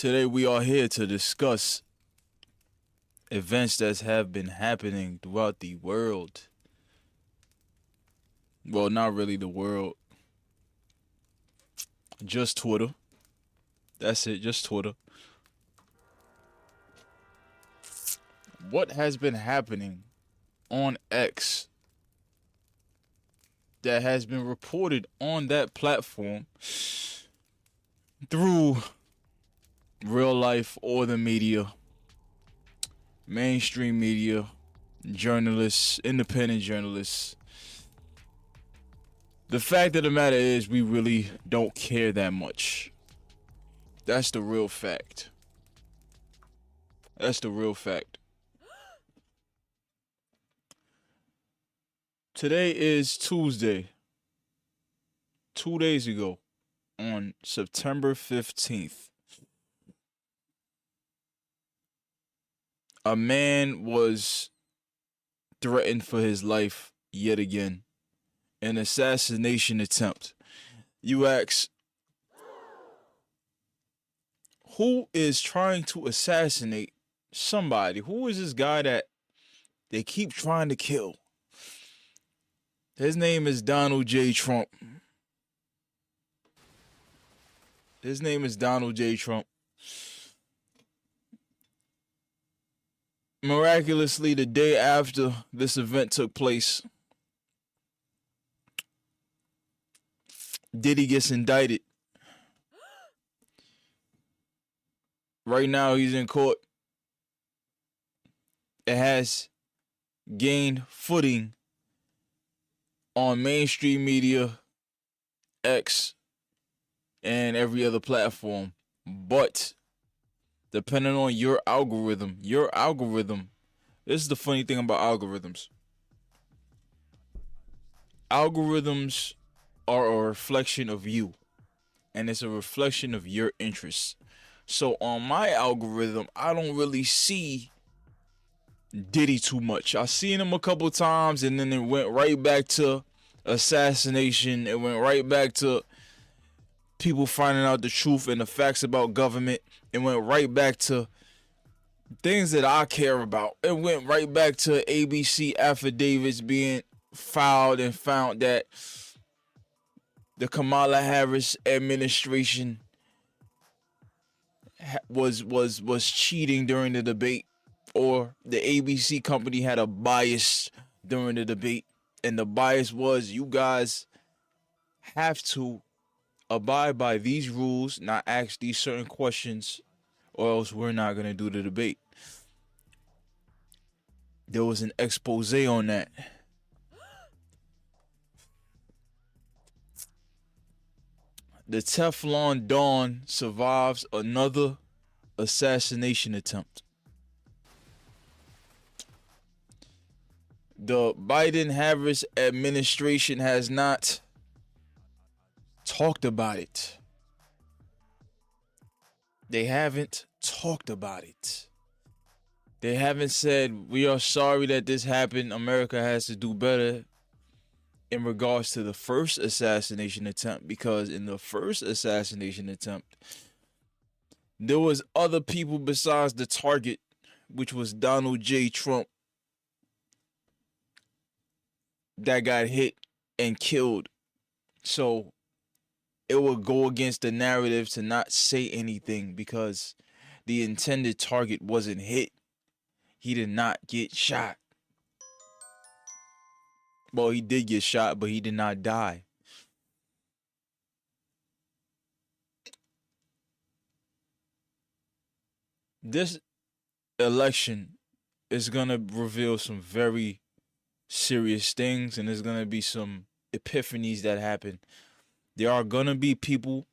Today we are here to discuss events that have been happening throughout the world. Well, not really the world. Just Twitter. That's it, just Twitter. What has been happening on X that has been reported on that platform through real life or the media, mainstream media, journalists, independent journalists. The fact of the matter is we really don't care that much. That's the real fact. That's the real fact. Today is Tuesday. 2 days ago, on September 15th, a man was threatened for his life yet again. An assassination attempt. You ask, who is trying to assassinate somebody? Who is this guy that they keep trying to kill? His name is Donald J. Trump. His name is Donald J. Trump. Miraculously, the day after this event took place, Diddy gets indicted. Right now, he's in court. It has gained footing on mainstream media, X, and every other platform. But depending on your algorithm, this is the funny thing about algorithms. Algorithms are a reflection of you, and it's a reflection of your interests. So on my algorithm, I don't really see Diddy too much. I seen him a couple times, and then it went right back to assassination. It went right back to people finding out the truth and the facts about government. It went right back to things that I care about. It went right back to ABC affidavits being filed and found that the Kamala Harris administration was cheating during the debate, or the ABC company had a bias during the debate, and the bias was you guys have to abide by these rules, not ask these certain questions, or else we're not gonna do the debate. There was an expose on that. The Teflon Don survives another assassination attempt. The Biden-Harris administration has not talked about it. They haven't talked about it. They haven't said, we are sorry that this happened. America has to do better in regards to the first assassination attempt, because in the first assassination attempt, there was other people besides the target, which was Donald J. Trump, that got hit and killed. So it would go against the narrative to not say anything because the intended target wasn't hit. He did not get shot. Well, he did get shot, but he did not die. This election is going to reveal some very serious things, and there's going to be some epiphanies that happen. There are going to be people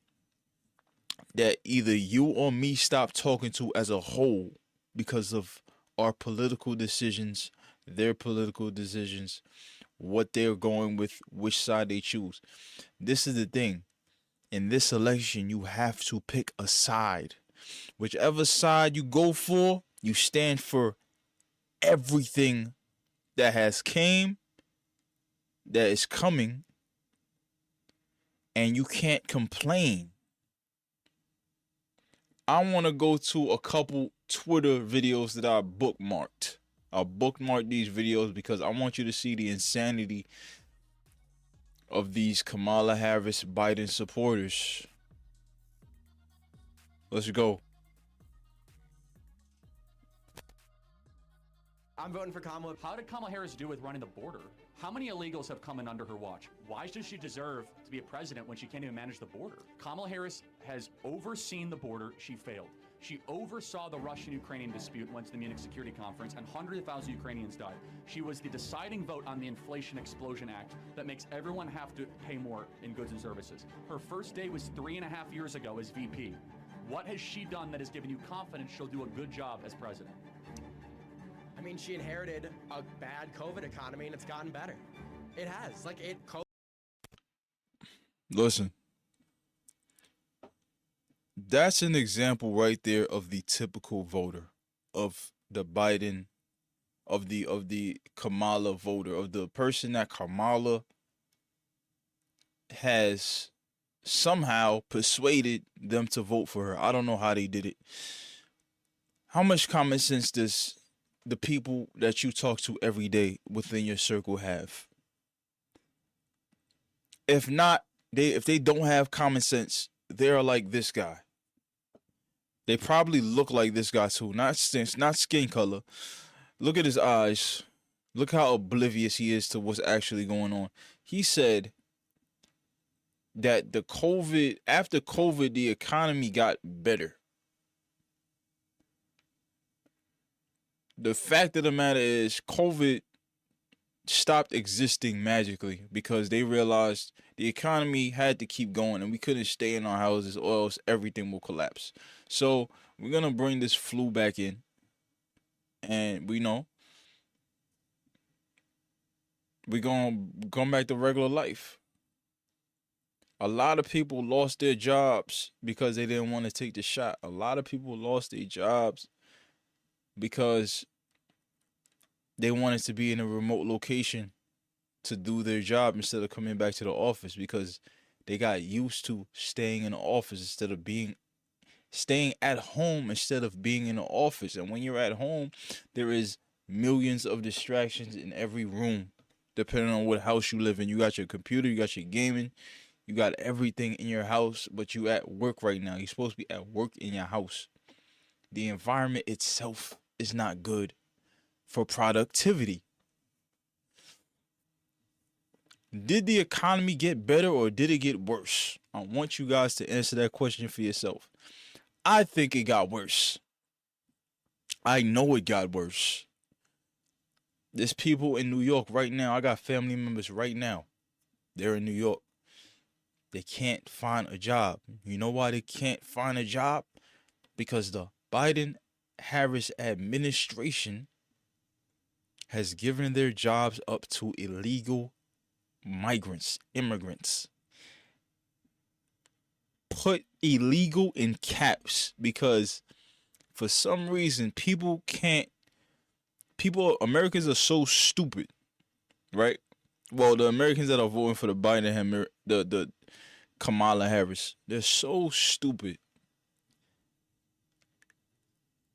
that either you or me stop talking to as a whole because of our political decisions, their political decisions, what they're going with, which side they choose. This is the thing. In this election, you have to pick a side. Whichever side you go for, you stand for everything that has came, that is coming, and you can't complain. I want to go to a couple Twitter videos that I bookmarked. I'll bookmark these videos because I want you to see the insanity of these Kamala Harris Biden supporters. Let's go. I'm voting for Kamala. How did Kamala Harris do with running the border? How many illegals have come in under her watch? Why does she deserve to be a president when she can't even manage the border? Kamala Harris has overseen the border. She failed. She oversaw the Russian-Ukrainian dispute and went to the Munich Security Conference, and hundreds of thousands of Ukrainians died. She was the deciding vote on the Inflation Explosion Act that makes everyone have to pay more in goods and services. Her first day was 3.5 years ago as VP. What has she done that has given you confidence she'll do a good job as president? I mean, she inherited a bad COVID economy, and it's gotten better. It has. Listen. That's an example right there of the typical voter, of the Biden, of the Kamala voter, of the person that Kamala has somehow persuaded them to vote for her. I don't know how they did it. How much common sense does the people that you talk to every day within your circle have? If they don't have common sense, they're like this guy. They probably look like this guy too. Not skin color. Look at his eyes. Look how oblivious he is to what's actually going on. He said that after COVID, the economy got better. The fact of the matter is COVID stopped existing magically because they realized the economy had to keep going and we couldn't stay in our houses or else everything will collapse. So we're going to bring this flu back in, and we're going to come back to regular life. A lot of people lost their jobs because they didn't want to take the shot. A lot of people lost their jobs because they wanted to be in a remote location to do their job instead of coming back to the office because they got used to staying in the office instead of staying at home instead of being in the office. And when you're at home, there is millions of distractions in every room, depending on what house you live in. You got your computer, you got your gaming, you got everything in your house, but you at work right now. You're supposed to be at work in your house. The environment itself is not good for productivity. Did the economy get better or did it get worse? I want you guys to answer that question for yourself. I think it got worse. I know it got worse. There's people in New York right now. I got family members right now. They're in New York. They can't find a job. You know why they can't find a job? Because the Biden-Harris administration has given their jobs up to illegal immigrants. Put illegal in caps because for some reason Americans are so stupid, right? Well, the Americans that are voting for the Kamala Harris, they're so stupid,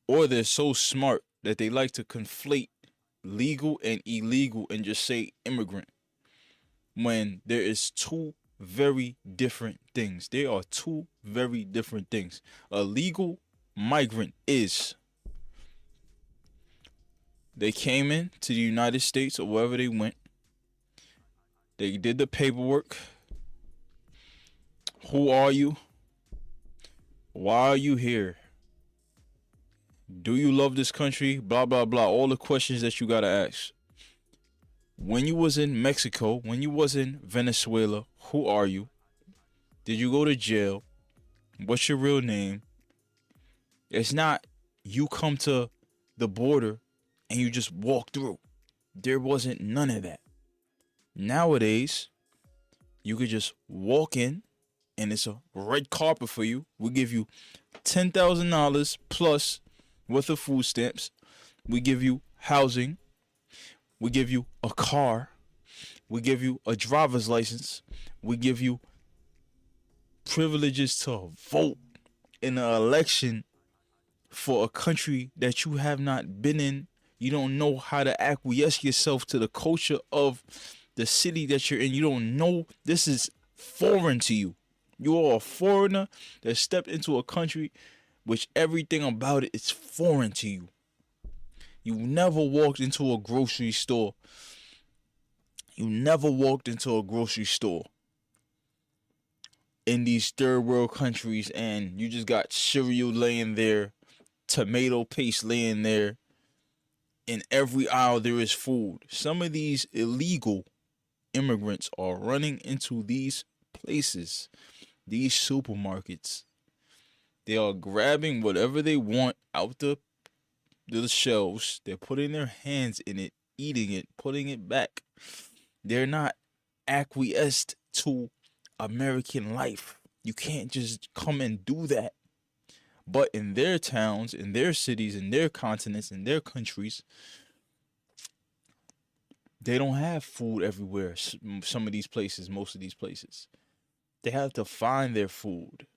or they're so smart that they like to conflate legal and illegal and just say immigrant when there is two very different things. They are two very different things. A legal migrant is they came in to the United States or wherever they went. They did the paperwork. Who are you? Why are you here? Do you love this country? Blah, blah, blah. All the questions that you got to ask. When you was in Mexico, when you was in Venezuela, who are you? Did you go to jail? What's your real name? It's not you come to the border and you just walk through. There wasn't none of that. Nowadays, you could just walk in and it's a red carpet for you. We give you $10,000 plus worth of food stamps. We give you housing. We give you a car. We give you a driver's license. We give you privileges to vote. in an election for a country that you have not been in. You don't know how to acquiesce yourself to the culture of the city that you're in. You don't know, this is foreign to you. You are a foreigner that stepped into a country which everything about it is foreign to you. You never walked into a grocery store. You never walked into a grocery store in these third world countries and you just got cereal laying there, tomato paste laying there. In every aisle there is food. Some of these illegal immigrants are running into these places, these supermarkets. They are grabbing whatever they want out the shelves. They're putting their hands in it, eating it, putting it back. They're not acquiesced to American life. You can't just come and do that. But in their towns, in their cities, in their continents, in their countries, they don't have food everywhere. Some of these places, most of these places, they have to find their food.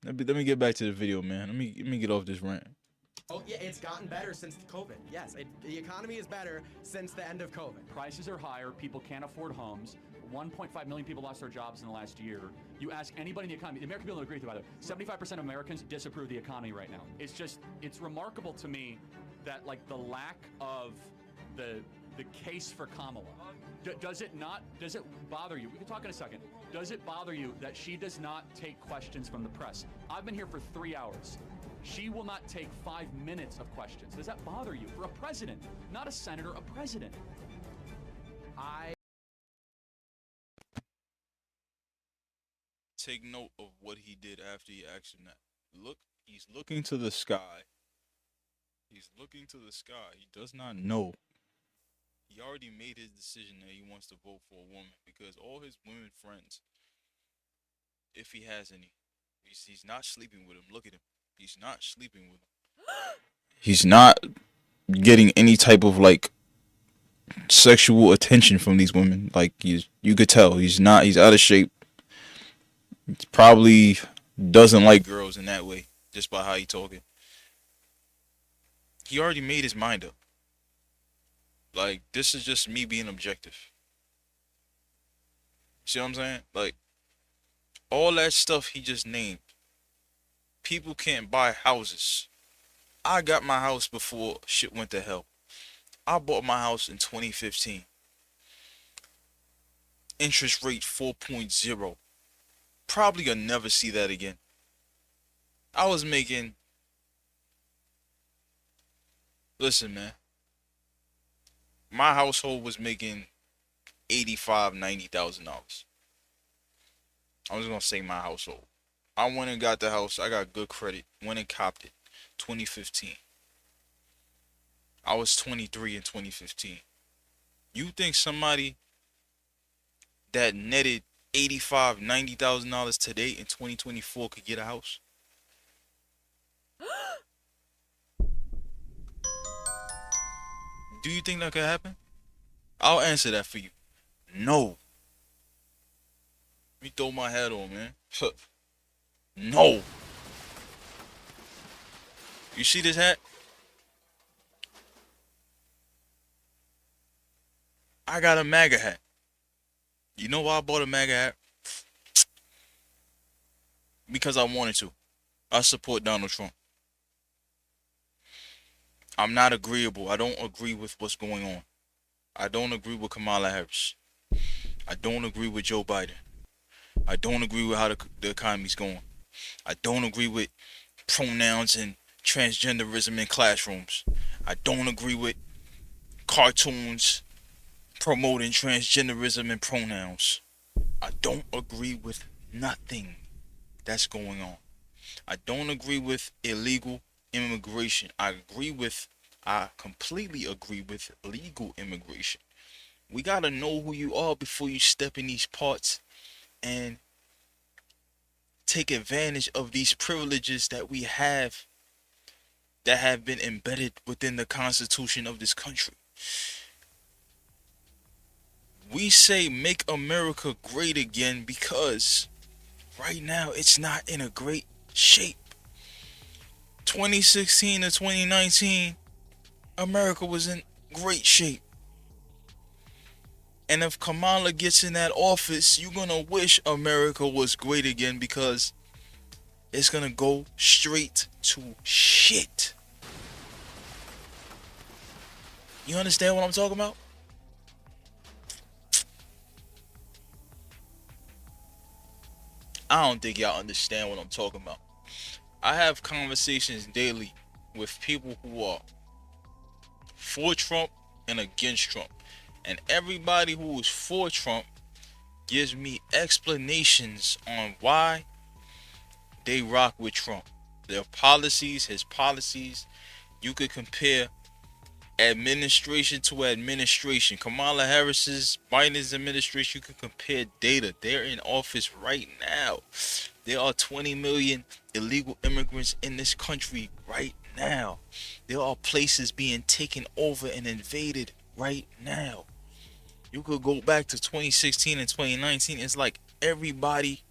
Let me get back to the video, man. Let me get off this rant. Oh, yeah, it's gotten better since COVID. Yes, the economy is better since the end of COVID. Prices are higher. People can't afford homes. 1.5 million people lost their jobs in the last year. You ask anybody in the economy, the American people don't agree with it, by the way. 75% of Americans disapprove of the economy right now. It's remarkable to me that, like, the lack of the case for Kamala. Does it bother you? We can talk in a second. Does it bother you that she does not take questions from the press? I've been here for 3 hours. She will not take 5 minutes of questions. Does that bother you? For a president, not a senator, a president. Take note of what he did after he asked him that. Look, he's looking to the sky. He's looking to the sky. He does not know. He already made his decision that he wants to vote for a woman because all his women friends, if he has any, he's not sleeping with him. Look at him. He's not sleeping with him. He's not getting any type of like sexual attention from these women. Like you could tell he's not. He's out of shape. He probably doesn't like girls in that way just by how he talking. He already made his mind up. Like, this is just me being objective. See what I'm saying? Like, all that stuff he just named. People can't buy houses. I got my house before shit went to hell. I bought my house in 2015. Interest rate 4.0. Probably gonna never see that again. I was making... Listen, man. My household was making $85,000, $90,000. I was gonna say my household. I went and got the house. I got good credit. Went and copped it. 2015. I was 23 in 2015. You think somebody that netted $85,000, $90,000 today in 2024 could get a house? Do you think that could happen? I'll answer that for you. No. Let me throw my hat on, man. No. You see this hat? I got a MAGA hat. You know why I bought a MAGA hat? Because I wanted to. I support Donald Trump. I'm not agreeable. I don't agree with what's going on. I don't agree with Kamala Harris. I don't agree with Joe Biden. I don't agree with how the economy's going. I don't agree with pronouns and transgenderism in classrooms. I don't agree with cartoons promoting transgenderism and pronouns. I don't agree with nothing that's going on. I don't agree with illegal immigration. I completely agree with legal immigration. We gotta know who you are before you step in these parts and take advantage of these privileges that we have that have been embedded within the Constitution of this country. We say make America great again because right now it's not in a great shape. 2016 to 2019, America was in great shape. And if Kamala gets in that office, you're gonna wish America was great again because it's gonna go straight to shit. You understand what I'm talking about? I don't think y'all understand what I'm talking about. I have conversations daily with people who are for Trump and against Trump. And everybody who is for Trump gives me explanations on why they rock with Trump. Their policies, his policies. You could compare administration to administration. Kamala Harris's, Biden's administration, you could compare data. They're in office right now. There are 20 million illegal immigrants in this country right now. There are places being taken over and invaded right now. You could go back to 2016 and 2019. It's like everybody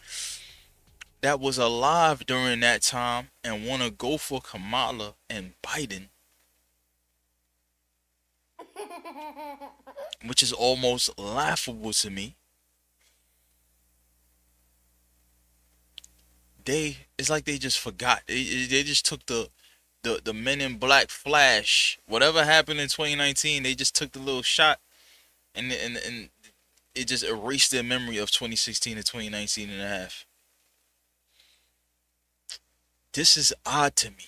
that was alive during that time and want to go for Kamala and Biden, which is almost laughable to me. It's like they just forgot. They just took the Men in Black flash. Whatever happened in 2019, they just took the little shot and it just erased their memory of 2016 and 2019 and a half. This is odd to me.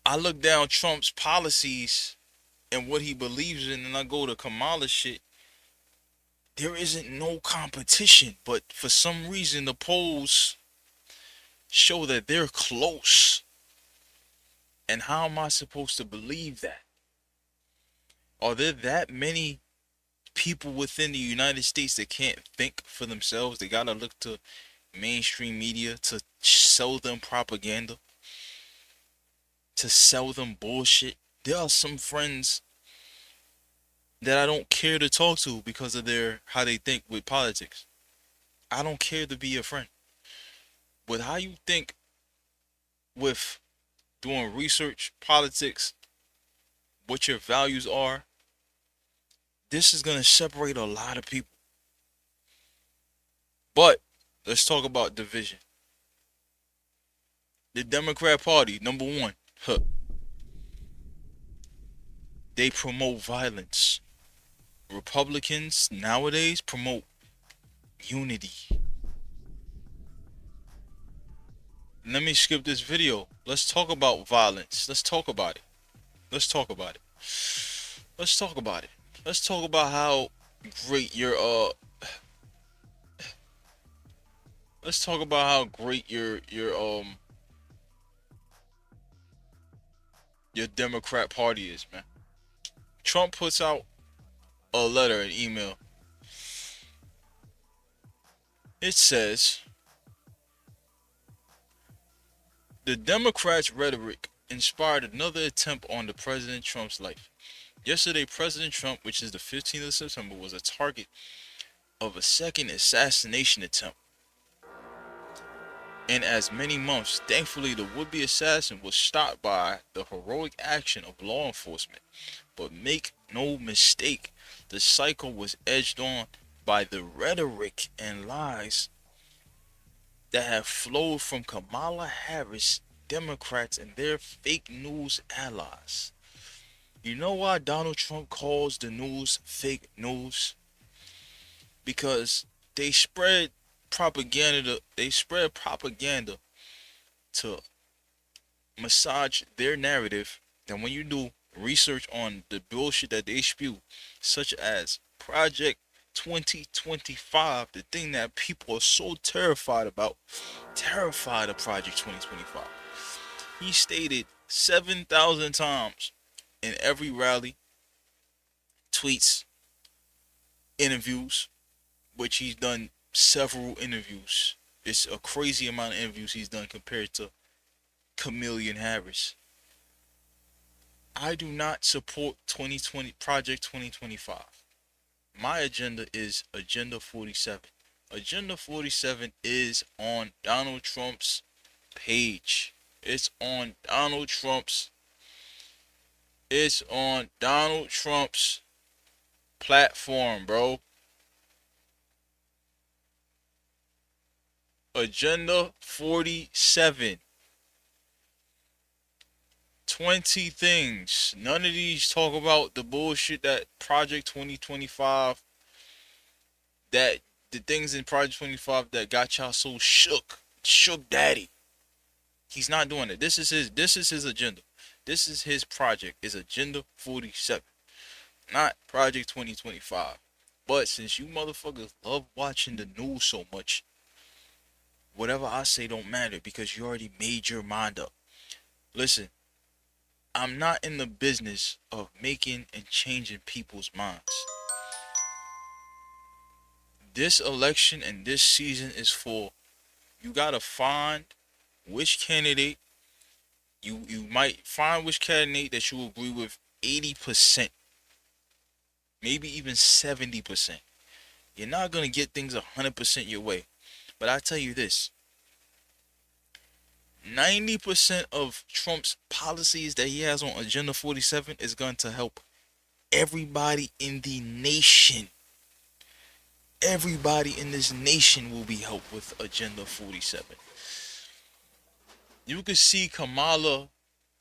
I look down Trump's policies and what he believes in, and I go to Kamala shit. There isn't no competition, but for some reason the polls show that they're close. And how am I supposed to believe that? Are there that many people within the United States that can't think for themselves? They gotta look to mainstream media to sell them propaganda, to sell them bullshit. There are some friends that I don't care to talk to because of their how they think with politics. I don't care to be your friend. But how you think with doing research, politics, what your values are, this is gonna separate a lot of people. But let's talk about division. The Democrat Party, number one, they promote violence. Republicans nowadays promote unity. Let me skip this video. Let's talk about violence. Let's talk about it. Let's talk about it. Let's talk about it. Let's talk about how great let's talk about how great your Democrat Party is, man. Trump puts out a letter, an email. It says the Democrats' rhetoric inspired another attempt on the President Trump's life. Yesterday, President Trump, which is the 15th of September, was a target of a second assassination attempt. In as many months, thankfully, the would-be assassin was stopped by the heroic action of law enforcement. But make no mistake, the cycle was edged on by the rhetoric and lies that have flowed from Kamala Harris, Democrats, and their fake news allies. You know why Donald Trump calls the news fake news? Because they spread propaganda. They spread propaganda to massage their narrative. And when you do research on the bullshit that they spew, such as Project 2025, the thing that people are so terrified about, terrified of Project 2025. He stated 7,000 times in every rally, tweets, interviews, which he's done several interviews. It's a crazy amount of interviews he's done compared to Chameleon Harris. I do not support 2020 Project 2025. My agenda is Agenda 47. Agenda 47 is on Donald Trump's page. It's on Donald Trump's. It's on Donald Trump's platform, bro. Agenda 47. 20 things. None of these talk about the bullshit that Project 2025, that the things in Project 25 that got y'all so shook. Shook daddy. He's not doing it. This is his agenda. This is his project. It's Agenda 47. Not Project 2025. But since you motherfuckers love watching the news so much, whatever I say don't matter because you already made your mind up. Listen, I'm not in the business of making and changing people's minds. This election and this season is for, you gotta find which candidate, you might find which candidate that you agree with 80%, maybe even 70%. You're not gonna get things 100% your way. But I tell you this, 90% of Trump's policies that he has on Agenda 47 is going to help everybody in the nation. Everybody in this nation will be helped with Agenda 47. You can see Kamala's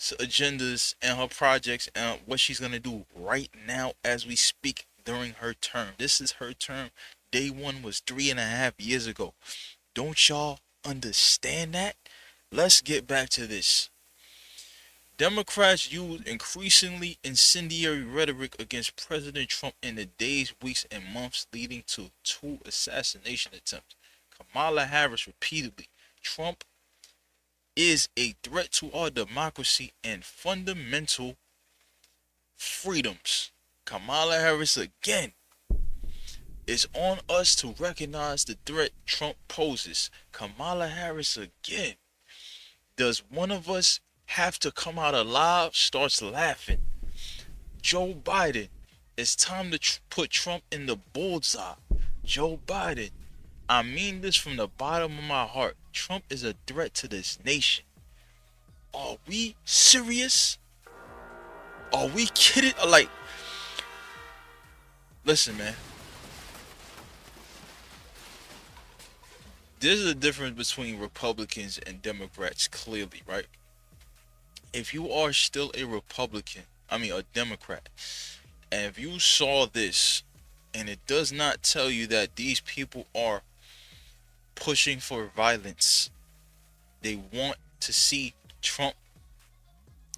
agendas and her projects and what she's going to do right now as we speak during her term. This is her term. Day one was 3.5 years ago. Don't y'all understand that? Let's get back to this. Democrats use increasingly incendiary rhetoric against President Trump in the days, weeks, and months leading to 2 assassination attempts. Kamala Harris repeatedly, Trump is a threat to our democracy and fundamental freedoms. Kamala Harris again. It's on us to recognize the threat Trump poses. Kamala Harris again. Does one of us have to come out alive? Starts laughing. Joe Biden. It's time to put Trump in the bullseye. Joe Biden. I mean this from the bottom of my heart. Trump is a threat to this nation. Are we serious? Are we kidding? Like, listen, man. There's a difference between Republicans and Democrats, clearly, right? If you are still a Democrat, and if you saw this, and it does not tell you that these people are pushing for violence, they want to see Trump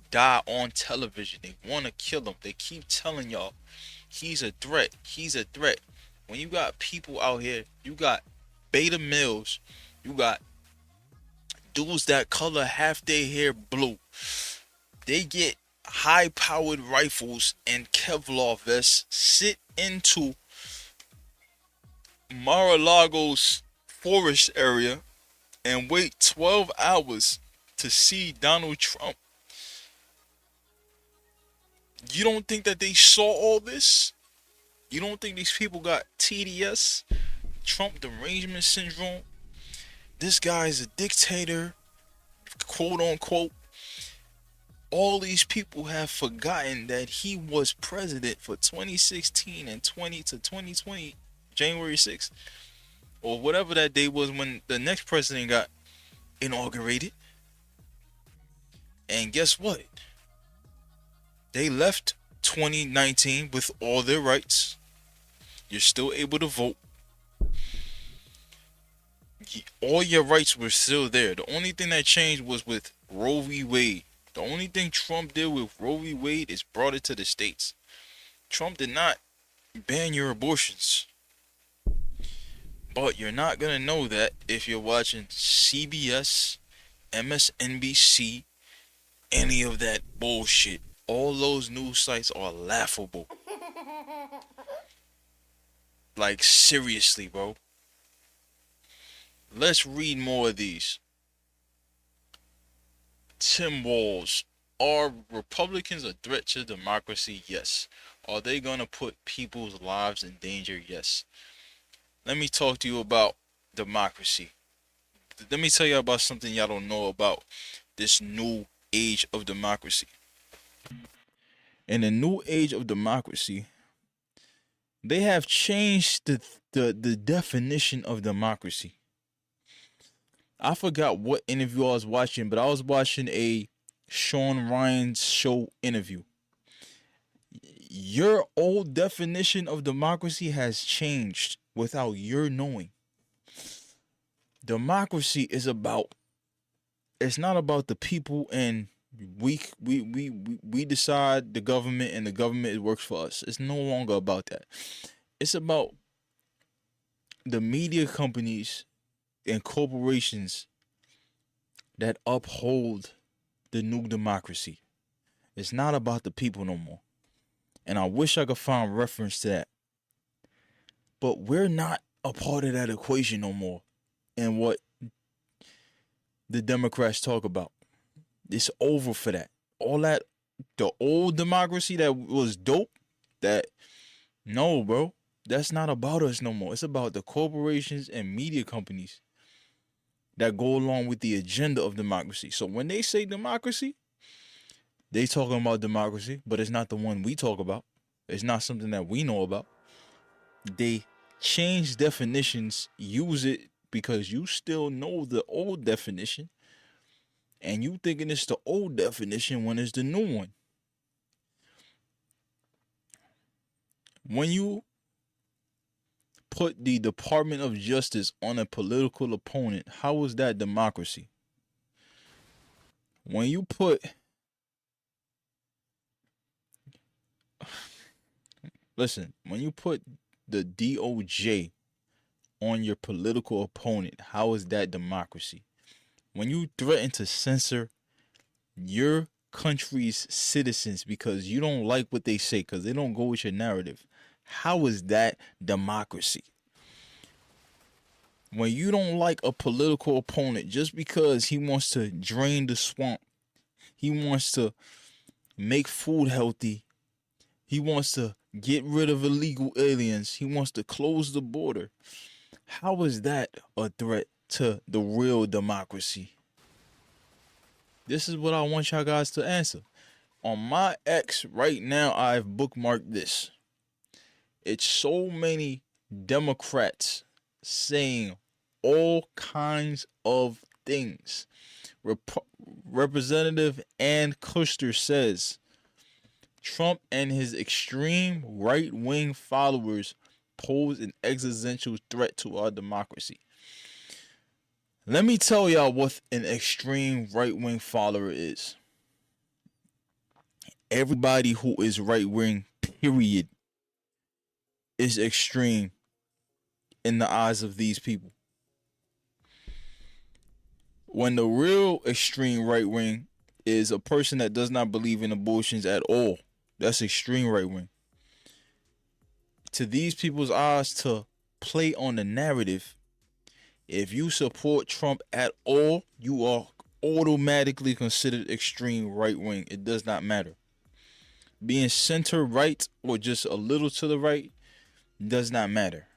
die on television, they want to kill him, they keep telling y'all, he's a threat, he's a threat. When you got people out here, you got beta males, you got dudes that color half their hair blue. They get high-powered rifles and Kevlar vests, sit into Mar-a-Lago's forest area, and wait 12 hours to see Donald Trump. You don't think that they saw all this? You don't think these people got TDS, Trump derangement syndrome? This guy is a dictator, quote unquote. All these people have forgotten that he was president for 2016 and 20 to 2020, January 6th, or whatever that day was when the next president got inaugurated. And guess what? They left 2019 with all their rights. You're still able to vote. All your rights were still there. The only thing that changed was with Roe v. Wade. The only thing Trump did with Roe v. Wade is brought it to the states. Trump did not ban your abortions. But you're not going to know that if you're watching CBS, MSNBC, any of that bullshit. All those news sites are laughable. Like, seriously, bro. Let's read more of these. Tim Walls. Are Republicans a threat to democracy? Yes. Are they going to put people's lives in danger? Yes. Let me talk to you about democracy. Let me tell you about something y'all don't know about this new age of democracy. In the new age of democracy, they have changed the definition of democracy. I forgot what interview I was watching, but I was watching a Sean Ryan's show interview. Your old definition of democracy has changed without your knowing. Democracy is about, it's not about the people and we decide the government and the government works for us. It's no longer about that. It's about the media companies and corporations that uphold the new democracy. It's not about the people no more. And I wish I could find reference to that. But we're not a part of that equation no more. And what the Democrats talk about. It's over for that. All that, the old democracy that was dope, that, no, bro. That's not about us no more. It's about the corporations and media companies that go along with the agenda of democracy. So when they say democracy, they talking about democracy, but it's not the one we talk about. It's not something that we know about. They change definitions, use it because you still know the old definition, and you thinking it's the old definition when it's the new one. When you put the Department of Justice on a political opponent, how is that democracy? When you put, listen, when you put the DOJ on your political opponent, how is that democracy? When you threaten to censor your country's citizens because you don't like what they say, because they don't go with your narrative, how is that democracy? When you don't like a political opponent just because he wants to drain the swamp, he wants to make food healthy, he wants to get rid of illegal aliens, he wants to close the border, how is that a threat to the real democracy? This is what I want y'all guys to answer. On my X right now, I've bookmarked this. It's so many Democrats saying all kinds of things. Representative Ann Kuster says Trump and his extreme right-wing followers pose an existential threat to our democracy. Let me tell y'all what an extreme right-wing follower is. Everybody who is right-wing, period, is extreme in the eyes of these people. When the real extreme right-wing is a person that does not believe in abortions at all, that's extreme right-wing. To these people's eyes, to play on the narrative, if you support Trump at all, you are automatically considered extreme right-wing. It does not matter. Being center right or just a little to the right does not matter.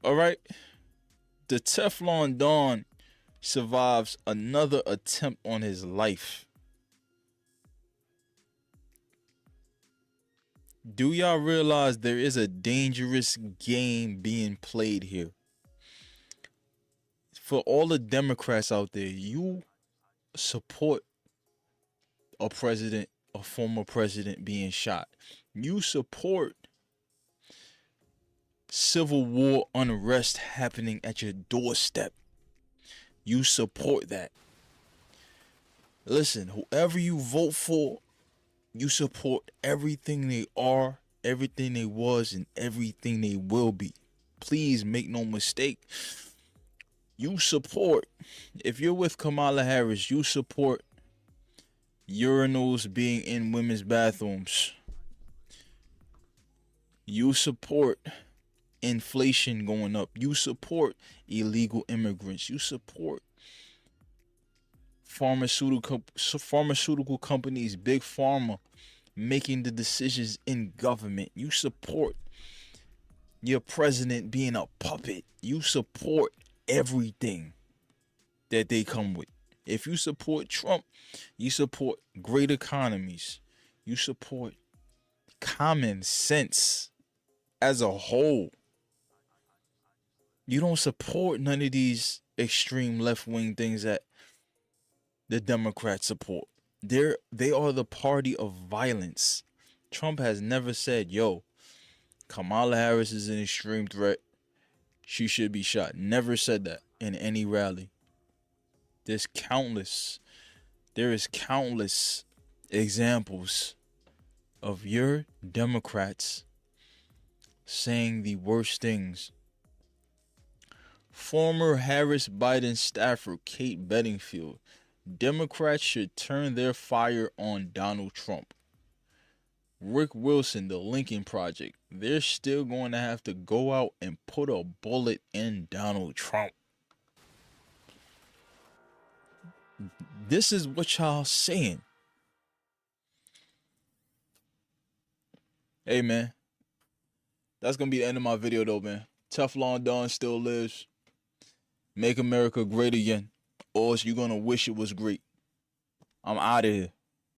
All right. The Teflon Don survives another attempt on his life. Do y'all realize there is a dangerous game being played here? For all the Democrats out there, you support a president, a former president being shot. You support civil war unrest happening at your doorstep. You support that. Listen, whoever you vote for, you support everything they are, everything they was, and everything they will be. Please make no mistake. You support, if you're with Kamala Harris, you support urinals being in women's bathrooms. You support inflation going up. You support illegal immigrants. You support pharmaceutical companies, big pharma, making the decisions in government. You support your president being a puppet. You support everything that they come with. If you support Trump, you support great economies. You support common sense as a whole. You don't support none of these extreme left-wing things that the Democrats support. They are the party of violence. Trump has never said, yo, Kamala Harris is an extreme threat. She should be shot. Never said that in any rally. There is countless examples of your Democrats saying the worst things. Former Harris Biden staffer Kate Bedingfield. Democrats should turn their fire on Donald Trump. Rick Wilson, the Lincoln Project. They're still going to have to go out and put a bullet in Donald Trump. This is what y'all saying. Hey, man. That's going to be the end of my video, though, man. Teflon Don still lives. Make America great again. Or else you're going to wish it was great. I'm out of here.